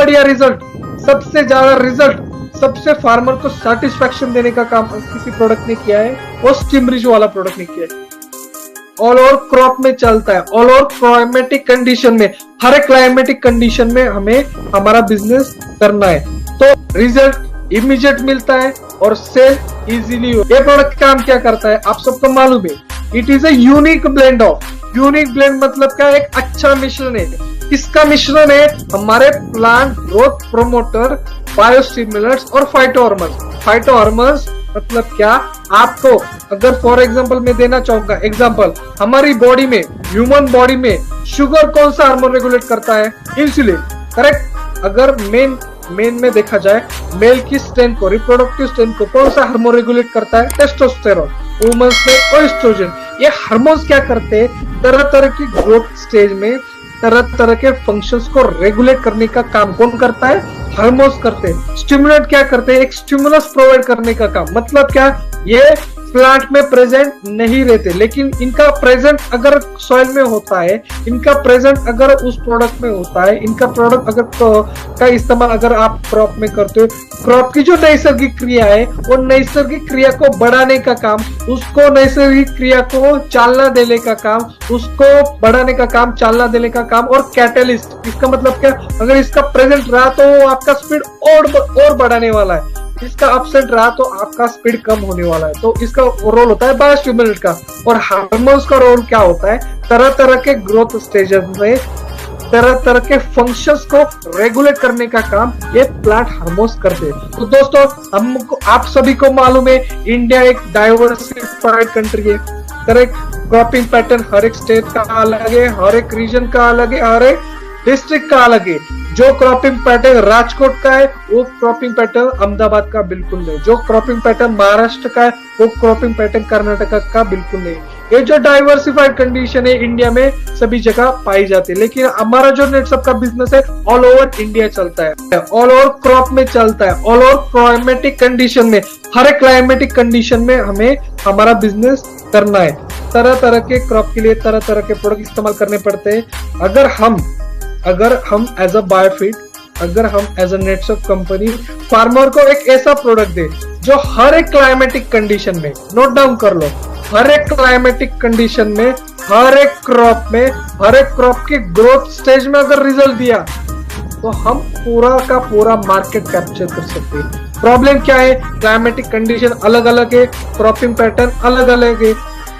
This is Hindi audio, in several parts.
बढ़िया रिजल्ट, सबसे ज्यादा रिजल्ट, सबसे फार्मर को सेटिस्फेक्शन देने का काम किसी प्रोडक्ट ने किया है, वो स्टिमरिज वाला प्रोडक्ट ने किया है। ऑल ओवर क्रॉप में चलता है, ऑल ओवर क्लाइमेटिक कंडीशन में, हर एक क्लाइमेटिक कंडीशन में हमें हमारा बिजनेस करना है, तो रिजल्ट इमीडिएट मिलता है और सेल इजीली। ये प्रोडक्ट काम क्या करता है आप सबको मालूम है, it is a unique blend of, unique blend मतलब क्या, एक अच्छा मिश्रण है। किसका मिश्रण है? हमारे प्लांट ग्रोथ प्रोमोटर, बायोस्टिमुलेंट्स और फाइटोहॉर्मोन्स। फाइटोहॉर्मोन्स मतलब क्या, आपको अगर फॉर एग्जांपल मैं देना चाहूंगा एग्जांपल, हमारी बॉडी में, ह्यूमन बॉडी में शुगर कौन सा हार्मोन रेगुलेट करता है? Insulin, correct. अगर मेन में देखा जाए, मेल की स्ट्रेंथ को, रिप्रोडक्टिव स्ट्रेंथ को कौन सा हार्मोन रेगुलेट करता है? टेस्टोस्टेरोन। वुमेन्स में एस्ट्रोजन। ये हार्मोन्स क्या करते हैं? तरह तरह की ग्रोथ स्टेज में तरह तरह के फंक्शंस को रेगुलेट करने का काम कौन करता है? हार्मोन्स करते हैं। स्टिमुलेंट क्या करते हैं? एक स्टिमुलस प्रोवाइड करने का काम। मतलब क्या, ये प्लांट में प्रेजेंट नहीं रहते, लेकिन इनका प्रेजेंट अगर सॉइल में होता है, इनका प्रेजेंट अगर उस प्रोडक्ट में होता है, इनका प्रोडक्ट अगर का इस्तेमाल अगर आप क्रॉप में करते हो, क्रॉप की जो नैसर्गिक क्रिया है, वो नैसर्गिक क्रिया को बढ़ाने का काम, उसको नैसर्गिक क्रिया को चालना देने का काम, उसको बढ़ाने का काम, चालना देने का काम, और कैटलिस्ट। इसका मतलब क्या, अगर इसका प्रेजेंट रहा तो आपका स्पीड और बढ़ाने वाला है, इसका अपसेट रहा तो आपका स्पीड कम होने वाला है। तो इसका रोल होता है बायोस्टिमुलेंट का। और हार्मोन्स का रोल क्या होता है? तरह तरह के ग्रोथ स्टेजेस में तरह तरह के फंक्शंस को रेगुलेट करने का काम ये प्लांट हार्मोन्स करते हैं। तो दोस्तों, हमको, आप सभी को मालूम है, इंडिया एक डाइवर्सिफाइड कंट्री है, करेक्ट। क्रॉपिंग पैटर्न हर एक स्टेट का अलग है, हर एक रीजन का अलग है, हर एक डिस्ट्रिक्ट का अलग है। जो क्रॉपिंग पैटर्न राजकोट का है, वो क्रॉपिंग पैटर्न अहमदाबाद का बिल्कुल नहीं। जो क्रॉपिंग पैटर्न महाराष्ट्र का है, वो क्रॉपिंग पैटर्न कर्नाटक का बिल्कुल नहीं। ये जो डाइवर्सिफाइड कंडीशन है इंडिया में सभी जगह पाई जाती है, लेकिन हमारा जो नेटसप का बिजनेस है ऑल ओवर इंडिया चलता है, ऑल ओवर क्रॉप में चलता है, ऑल ओवर क्लाइमेटिक कंडीशन में, हर एक क्लाइमेटिक कंडीशन में हमें हमारा बिजनेस करना है। तरह तरह के क्रॉप के लिए तरह तरह के प्रोडक्ट इस्तेमाल करने पड़ते हैं। अगर हम एज अ बायोफिट, अगर हम एज अ नेटसप कंपनी फार्मर को एक ऐसा प्रोडक्ट दे जो हर एक क्लाइमेटिक कंडीशन में, नोट डाउन कर लो, हर एक क्लाइमेटिक कंडीशन में, हर एक क्रॉप में, हर एक क्रॉप के ग्रोथ स्टेज में अगर रिजल्ट दिया, तो हम पूरा का पूरा मार्केट कैप्चर कर सकते हैं। प्रॉब्लम क्या है? क्लाइमेटिक कंडीशन अलग अलग है, क्रॉपिंग पैटर्न अलग अलग है।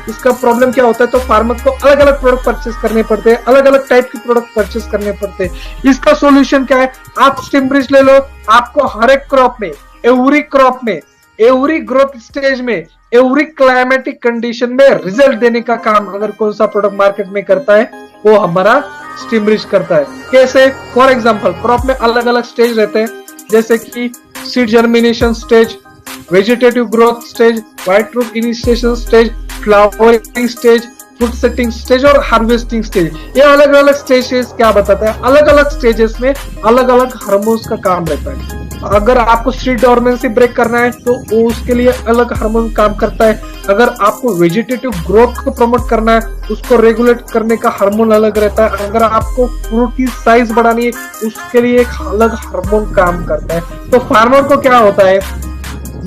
इसका प्रॉब्लम क्या होता है? तो फार्मर को अलग अलग प्रोडक्ट परचेस करने पड़ते हैं, अलग अलग टाइप के प्रोडक्ट परचेस करने पड़ते हैं। इसका सॉल्यूशन क्या है? आप स्टिमरिज ले लो, आपको हर एक क्रॉप में, एवरी क्रॉप में, एवरी ग्रोथ स्टेज में, एवरी क्लाइमेटिक कंडीशन में रिजल्ट देने का काम अगर कौन सा प्रोडक्ट मार्केट में करता है, वो हमारा स्टिमरिज करता है। कैसे? फॉर एग्जाम्पल, क्रॉप में अलग अलग स्टेज रहते हैं, जैसे कि seed germination stage, vegetative growth stage, white root initiation stage, flowering stage, fruit setting stage और हार्वेस्टिंग स्टेज। ये अलग अलग स्टेजेस क्या बताता है? अलग अलग स्टेजेस में अलग अलग हार्मोन्स का काम रहता है। अगर आपको सीड डोरमेंसी ब्रेक करना है तो उसके लिए अलग हार्मोन काम करता है। अगर आपको वेजिटेटिव ग्रोथ को प्रमोट करना है, उसको रेगुलेट करने का हार्मोन अलग रहता है। अगर आपको फ्रूट की साइज बढ़ानी है, उसके लिए एक अलग हार्मोन काम करता है। तो फार्मर को क्या होता है,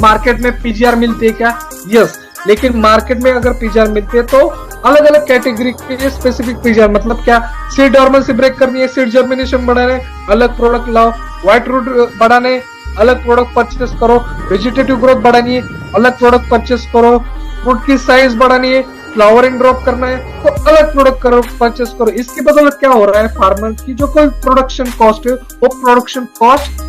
मार्केट में पीजीआर मिलती है क्या? यस, लेकिन मार्केट में अगर पीजीआर मिलती है तो अलग अलग कैटेगरी के स्पेसिफिक पीजीआर। मतलब क्या? सीड डोरमेंसी ब्रेक करनी है, सीड जर्मिनेशन बढ़ाने, अलग प्रोडक्ट लाओ, व्हाइट रूट बढ़ाने, अलग प्रोडक्ट परचेस करो, वेजिटेटिव ग्रोथ बढ़ानी है, अलग प्रोडक्ट परचेस करो, फ्रूट की साइज बढ़ानी है, फ्लावरिंग ड्रॉप करना है, तो अलग प्रोडक्ट करो, परचेस करो। इसकी बदौलत क्या हो रहा है? फार्मर की जो कोई प्रोडक्शन कॉस्ट है, वो प्रोडक्शन कॉस्ट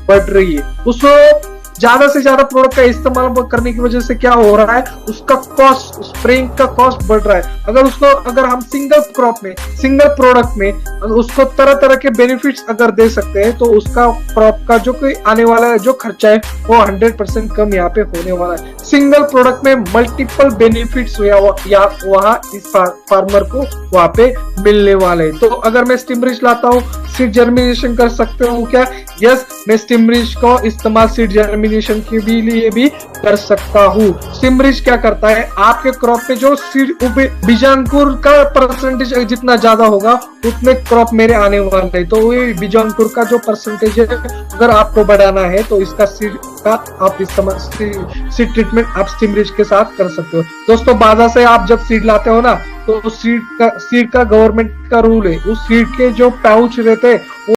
बढ़ रही है। उसको ज्यादा से ज्यादा प्रोडक्ट का इस्तेमाल करने की वजह से क्या हो रहा है? उसका कॉस्ट, स्प्रेइंग का कॉस्ट बढ़ रहा है। अगर हम सिंगल क्रॉप में, सिंगल प्रोडक्ट में उसको तरह तरह के बेनिफिट्स अगर दे सकते हैं, तो उसका क्रॉप का जो कोई आने वाला है जो खर्चा है, वो 100% कम यहाँ पे होने वाला है। सिंगल प्रोडक्ट में मल्टीपल बेनिफिट्स वहाँ इस फार्मर को वहाँ पे मिलने वाले हैं। तो अगर मैं स्टिमरिज लाता हूँ, सीड जर्मिनेशन कर सकते हो क्या? यस, मैं स्टिमरिज को इस्तेमाल सीड जर्मिनेशन के भी लिए भी कर सकता हूँ। स्टिमरिज क्या करता है, आपके क्रॉप पे जो सीड बीजांकुर का परसेंटेज जितना ज्यादा होगा उतने क्रॉप मेरे आने वाले हैं। तो ये बीजांकुर का जो परसेंटेज है अगर आपको बढ़ाना है तो इसका सीड का आप इस्तेमाल सीड ट्रीटमेंट आप स्टिमरिज के साथ कर सकते हो। दोस्तों बाजार से आप जब सीड लाते हो ना तो सीड का गवर्नमेंट का रूल है, उस सीड के जो पाउच रहते हैं